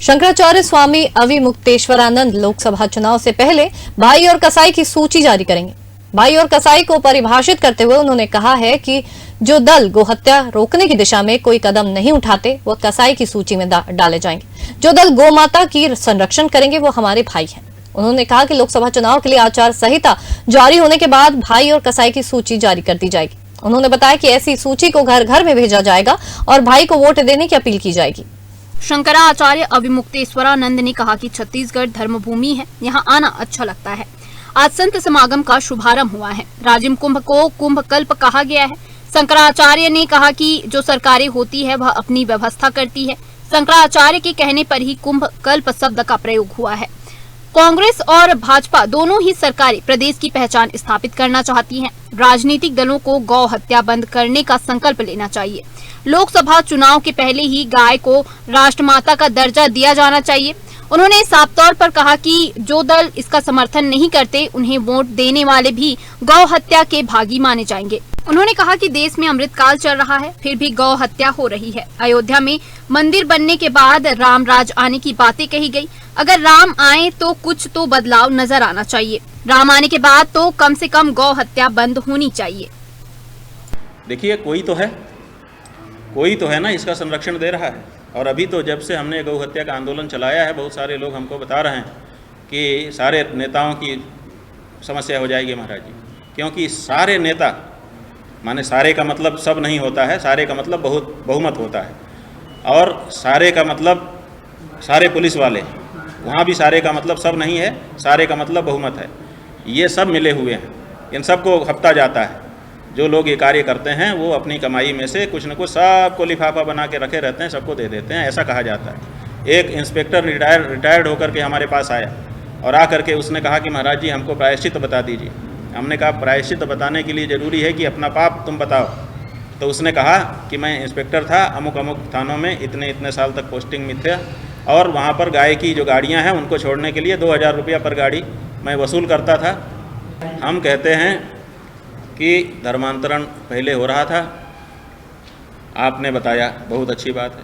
शंकराचार्य स्वामी अविमुक्तेश्वरानंद लोकसभा चुनाव से पहले भाई और कसाई की सूची जारी करेंगे। भाई और कसाई को परिभाषित करते हुए उन्होंने कहा है कि जो दल गोहत्या रोकने की दिशा में कोई कदम नहीं उठाते वो कसाई की सूची में डाले जाएंगे। जो दल गोमाता की संरक्षण करेंगे वो हमारे भाई हैं। उन्होंने कहा कि लोकसभा चुनाव के लिए आचार संहिता जारी होने के बाद भाई और कसाई की सूची जारी कर दी जाएगी। उन्होंने बताया कि ऐसी सूची को घर घर में भेजा जाएगा और भाई को वोट देने की अपील की जाएगी। शंकराचार्य अविमुक्तेश्वरानंद ने कहा कि छत्तीसगढ़ धर्मभूमि है, यहाँ आना अच्छा लगता है। आज संत समागम का शुभारंभ हुआ है। राजिम कुंभ को कुंभ कल्प कहा गया है। शंकराचार्य ने कहा कि जो सरकारें होती है वह अपनी व्यवस्था करती है। शंकराचार्य के कहने पर ही कुंभ कल्प शब्द का प्रयोग हुआ है। कांग्रेस और भाजपा दोनों ही सरकारें प्रदेश की पहचान स्थापित करना चाहती हैं। राजनीतिक दलों को गौ हत्या बंद करने का संकल्प लेना चाहिए। लोकसभा चुनाव के पहले ही गाय को राष्ट्रमाता का दर्जा दिया जाना चाहिए। उन्होंने साफ तौर पर कहा कि जो दल इसका समर्थन नहीं करते उन्हें वोट देने वाले भी गौ हत्या के भागी माने जाएंगे। उन्होंने कहा कि देश में अमृतकाल चल रहा है, फिर भी गौ हत्या हो रही है। अयोध्या में मंदिर बनने के बाद राम राज आने की बातें कही गई। अगर राम आए तो कुछ तो बदलाव नजर आना चाहिए। राम आने के बाद तो कम से कम गौ हत्या बंद होनी चाहिए। देखिए, कोई तो है ना इसका संरक्षण दे रहा है। और अभी तो जब से हमने गौ हत्या का आंदोलन चलाया है, बहुत सारे लोग हमको बता रहे हैं कि सारे नेताओं की समस्या हो जाएगी महाराज जी, क्योंकि सारे नेता, माने सारे का मतलब सब नहीं होता है, सारे का मतलब बहुमत होता है। और सारे का मतलब सारे पुलिस वाले, वहाँ भी सारे का मतलब सब नहीं है, सारे का मतलब बहुमत है। ये सब मिले हुए हैं, इन सबको हफ्ता जाता है। जो लोग ये कार्य करते हैं वो अपनी कमाई में से कुछ न कुछ सबको लिफाफा बना के रखे रहते हैं, सबको दे देते हैं, ऐसा कहा जाता है। एक इंस्पेक्टर रिटायर्ड होकर के हमारे पास आया और आकर के उसने कहा कि महाराज जी हमको प्रायश्चित बता दीजिए। हमने कहा प्रायश्चित बताने के लिए ज़रूरी है कि अपना पाप तुम बताओ। तो उसने कहा कि मैं इंस्पेक्टर था, अमुक अमुक थानों में इतने साल तक पोस्टिंग में थे और वहाँ पर गाय की जो गाड़ियाँ हैं उनको छोड़ने के लिए 2000 रुपया पर गाड़ी मैं वसूल करता था। हम कहते हैं कि धर्मांतरण पहले हो रहा था, आपने बताया, बहुत अच्छी बात है,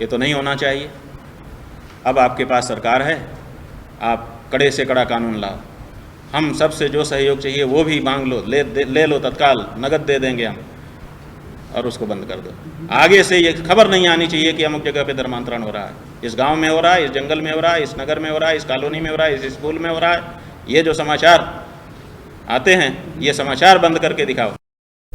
ये तो नहीं होना चाहिए। अब आपके पास सरकार है, आप कड़े से कड़ा कानून लाओ। हम सबसे जो सहयोग चाहिए वो भी मांग लो, ले लो, तत्काल नगद दे देंगे हम, और उसको बंद कर दो। आगे से ये खबर नहीं आनी चाहिए कि अमुक जगह पे धर्मांतरण हो रहा है, इस गांव में हो रहा है, इस जंगल में हो रहा है, इस नगर में हो रहा है, इस कॉलोनी में हो रहा है, इस स्कूल में हो रहा है। ये जो समाचार आते हैं ये समाचार बंद करके दिखाओ।